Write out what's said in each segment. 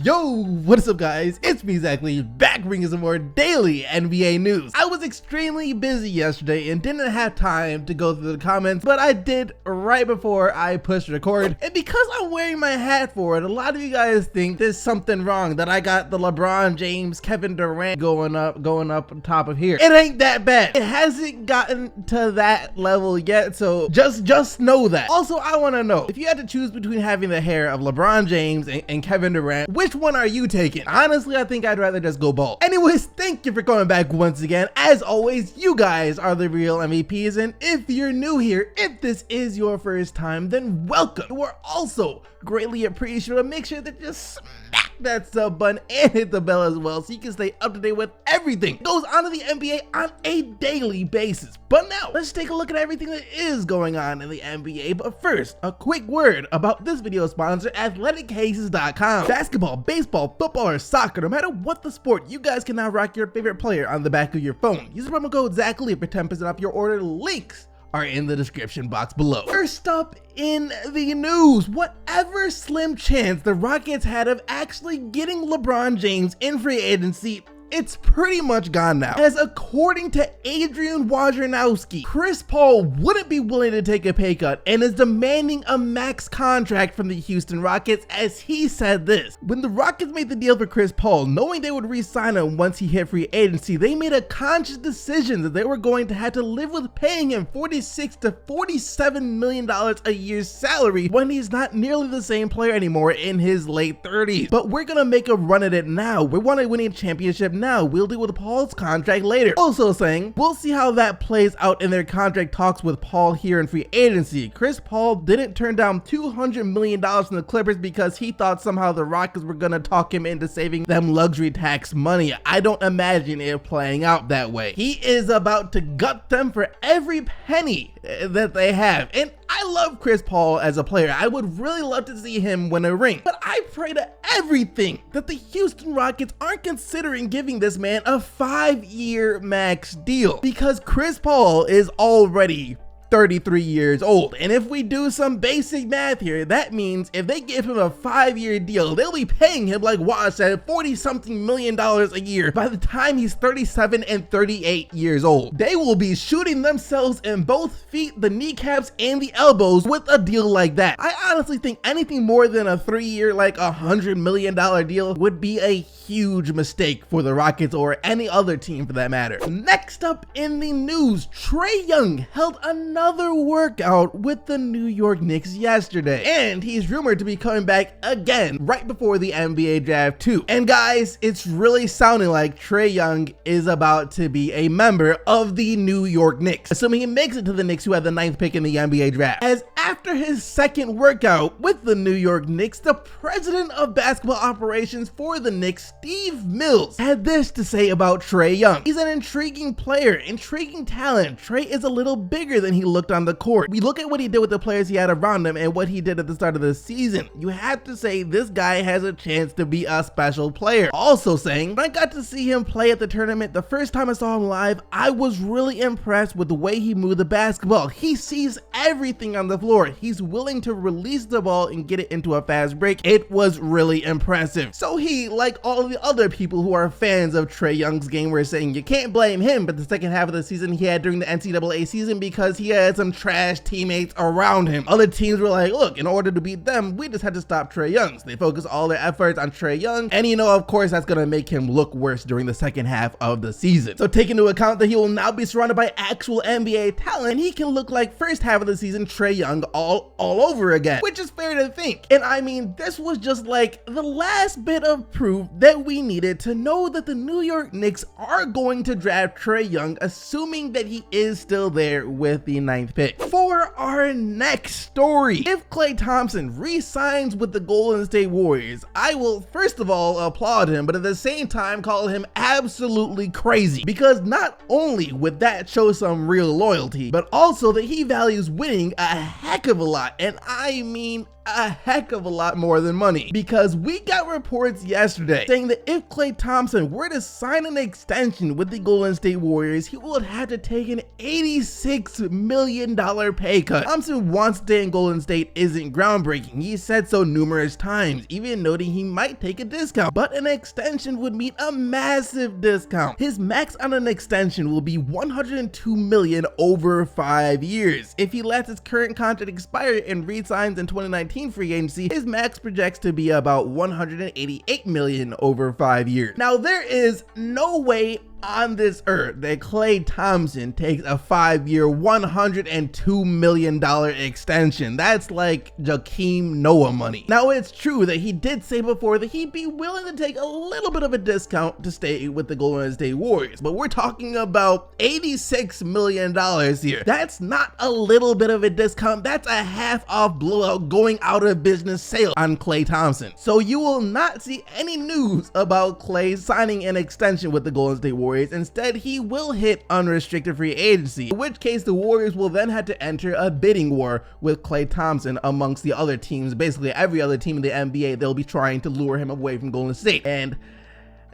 Yo, what is up guys? It's me exactly back bringing some more daily NBA news. I was extremely busy yesterday and didn't have time to go through the comments, but I did right before I pushed record. And because I'm wearing my hat for it, a lot of you guys think there's something wrong, that I got the LeBron James, Kevin Durant going up on top of here. It ain't that bad. It hasn't gotten to that level yet, so just know that. Also, I want to know, if you had to choose between having the hair of LeBron James and Kevin Durant, which one are you taking? Honestly, I think I'd rather just go bald. Anyways, thank you for coming back once again. As always, you guys are the real MVPs, and if you're new here, if this is your first time, then welcome. You are also greatly appreciated. Make sure that you smack that sub button and hit the bell as well so you can stay up to date with everything that goes on in the NBA on a daily basis. But now, let's take a look at everything that is going on in the NBA. But first, a quick word about this video sponsor, athleticcases.com. Basketball, baseball, football, or soccer, no matter what the sport, you guys can now rock your favorite player on the back of your phone. Use the promo code ZACHLEE for 10% off your order. Links are in the description box below. First up in the news, whatever slim chance the Rockets had of actually getting LeBron James in free agency, it's pretty much gone now, as according to Adrian Wojnarowski, Chris Paul wouldn't be willing to take a pay cut and is demanding a max contract from the Houston Rockets, as he said this: when the Rockets made the deal for Chris Paul, knowing they would re-sign him once he hit free agency, they made a conscious decision that they were going to have to live with paying him $46 to $47 million a year's salary when he's not nearly the same player anymore in his late 30s. But we're gonna make a run at it now. We want to win a championship now. We'll deal with Paul's contract later. Also saying, we'll see how that plays out in their contract talks with Paul here in free agency. Chris Paul didn't turn down $200 million from the Clippers because he thought somehow the Rockets were gonna talk him into saving them luxury tax money. I don't imagine it playing out that way. He is about to gut them for every penny that they have. And I love Chris Paul as a player. I would really love to see him win a ring, but I pray to everything that the Houston Rockets aren't considering giving this man a 5-year max deal, because Chris Paul is already 33 years old. And if we do some basic math here, that means if they give him a 5-year deal, they'll be paying him, like Woj said, $40-something million a year by the time he's 37 and 38 years old. They will be shooting themselves in both feet, the kneecaps, and the elbows with a deal like that. I honestly think anything more than a 3-year, like $100 million deal would be a huge mistake for the Rockets or any other team for that matter. Next up in the news, Trae Young held another workout with the New York Knicks yesterday, and he's rumored to be coming back again right before the NBA draft too. And guys, it's really sounding like Trae Young is about to be a member of the New York Knicks, assuming he makes it to the Knicks, who had the 9th pick in the NBA draft. As after his second workout with the New York Knicks, the president of basketball operations for the Knicks, Steve Mills, had this to say about Trae Young. He's an intriguing player, intriguing talent. Trae is a little bigger than he looked on the court. We look at what he did with the players he had around him and what he did at the start of the season. You have to say this guy has a chance to be a special player. Also saying, when I got to see him play at the tournament the first time I saw him live, I was really impressed with the way he moved the basketball. He sees everything on the floor. He's willing to release the ball and get it into a fast break. It was really impressive. So he, like all of the other people who are fans of Trae Young's game, were saying you can't blame him, but the second half of the season he had during the NCAA season, because he had some trash teammates around him. Other teams were like, look, in order to beat them, we just had to stop Trae Young. So they focus all their efforts on Trae Young, and you know, of course, that's gonna make him look worse during the second half of the season. So take into account that he will now be surrounded by actual NBA talent, he can look like first half of the season Trae Young all over again, which is fair to think. And I mean, this was just like the last bit of proof that we needed to know that the New York Knicks are going to draft Trae Young, assuming that he is still there with the 9th pick. For our next story, if Klay Thompson re-signs with the Golden State Warriors, I will first of all applaud him, but at the same time call him absolutely crazy, because not only would that show some real loyalty, but also that he values winning a heck of a lot, and I mean a heck of a lot more than money, because we got reports yesterday saying that if Klay Thompson were to sign an extension with the Golden State Warriors, he would have to take an $86 million pay cut. Thompson wants to stay in Golden State isn't groundbreaking. He said so numerous times, even noting he might take a discount, but an extension would mean a massive discount. His max on an extension will be $102 million over 5 years. If he lets his current contract expire and re-signs in 2019 free agency, his max projects to be about $188 million over 5 years. Now, there is no way on this earth that Klay Thompson takes a 5-year, $102 million extension. That's like Jakeem Noah money. Now, it's true that he did say before that he'd be willing to take a little bit of a discount to stay with the Golden State Warriors, but we're talking about $86 million here. That's not a little bit of a discount. That's a half off blowout going out of business sale on Klay Thompson. So you will not see any news about Klay signing an extension with the Golden State Warriors. Instead, he will hit unrestricted free agency, in which case the Warriors will then have to enter a bidding war with Klay Thompson amongst the other teams. Basically, every other team in the NBA, they'll be trying to lure him away from Golden State. And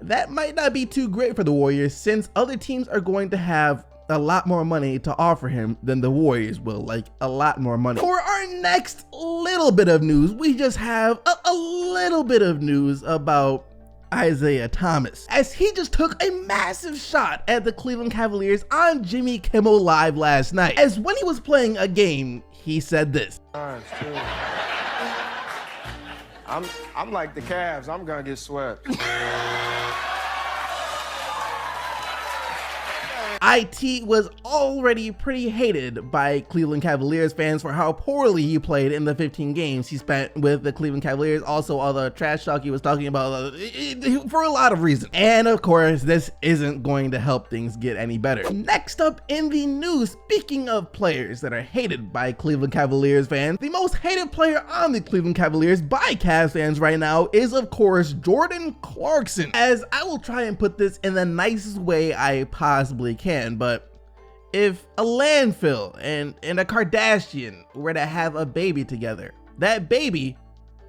that might not be too great for the Warriors, since other teams are going to have a lot more money to offer him than the Warriors will, like a lot more money. For our next little bit of news, we just have a little bit of news about Isiah Thomas, as he just took a massive shot at the Cleveland Cavaliers on Jimmy Kimmel Live last night. As when he was playing a game, he said this. I'm like the Cavs, I'm gonna get swept. IT was already pretty hated by Cleveland Cavaliers fans for how poorly he played in the 15 games he spent with the Cleveland Cavaliers. Also, all the trash talk he was talking about for a lot of reasons. And of course, this isn't going to help things get any better. Next up in the news, speaking of players that are hated by Cleveland Cavaliers fans, the most hated player on the Cleveland Cavaliers by Cavs fans right now is, of course, Jordan Clarkson. As I will try and put this in the nicest way I possibly can. But if a landfill and a Kardashian were to have a baby together, that baby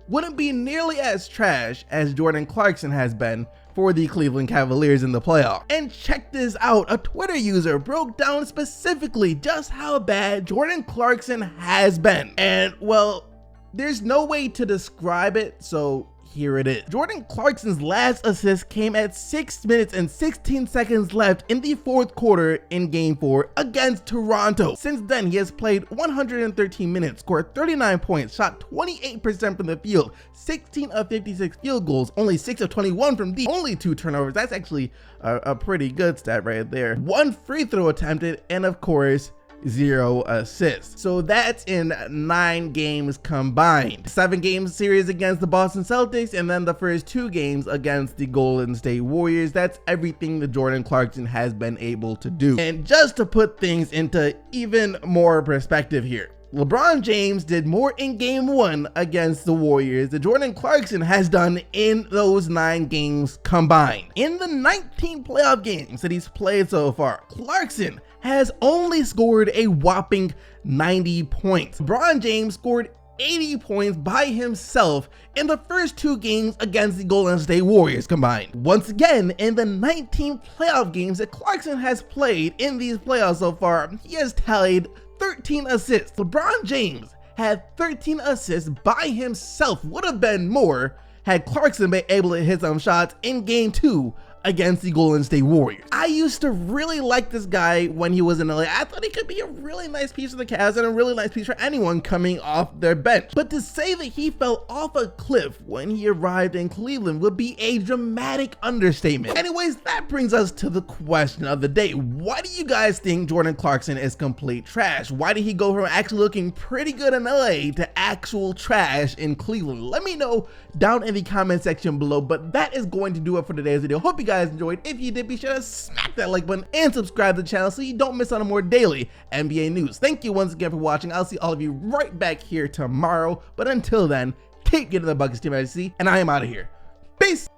wouldn't be nearly as trash as Jordan Clarkson has been for the Cleveland Cavaliers in the playoffs. And check this out, a Twitter user broke down specifically just how bad Jordan Clarkson has been. And well, there's no way to describe it, so here it is. Jordan Clarkson's last assist came at 6 minutes and 16 seconds left in the fourth quarter in Game 4 against Toronto. Since then, he has played 113 minutes, scored 39 points, shot 28% from the field, 16 of 56 field goals, only 6 of 21 from deep, only 2 turnovers. That's actually a pretty good stat right there. 1 free throw attempted, and of course, 0 assists. So that's in 9 games combined. 7 game series against the Boston Celtics, and then the first 2 games against the Golden State Warriors. That's everything that Jordan Clarkson has been able to do. And just to put things into even more perspective here, LeBron James did more in Game 1 against the Warriors than Jordan Clarkson has done in those 9 games combined. In the 19 playoff games that he's played so far, Clarkson has only scored a whopping 90 points. LeBron James scored 80 points by himself in the first 2 games against the Golden State Warriors combined. Once again, in the 19 playoff games that Clarkson has played in these playoffs so far, he has tallied 13 assists. LeBron James had 13 assists by himself. Would have been more had Clarkson been able to hit some shots in Game 2 against the Golden State Warriors. I used to really like this guy when he was in LA. I thought he could be a really nice piece for the Cavs and a really nice piece for anyone coming off their bench. But to say that he fell off a cliff when he arrived in Cleveland would be a dramatic understatement. Anyways, that brings us to the question of the day. Why do you guys think Jordan Clarkson is complete trash? Why did he go from actually looking pretty good in LA to actual trash in Cleveland? Let me know down in the comment section below. But that is going to do it for today's video. Hope you guys enjoyed. If you did, be sure to smack that like button and subscribe to the channel so you don't miss out on more daily NBA news. Thank you once again for watching. I'll see all of you right back here tomorrow. But until then, keep getting the buckets, Team IC, and I am out of here. Peace.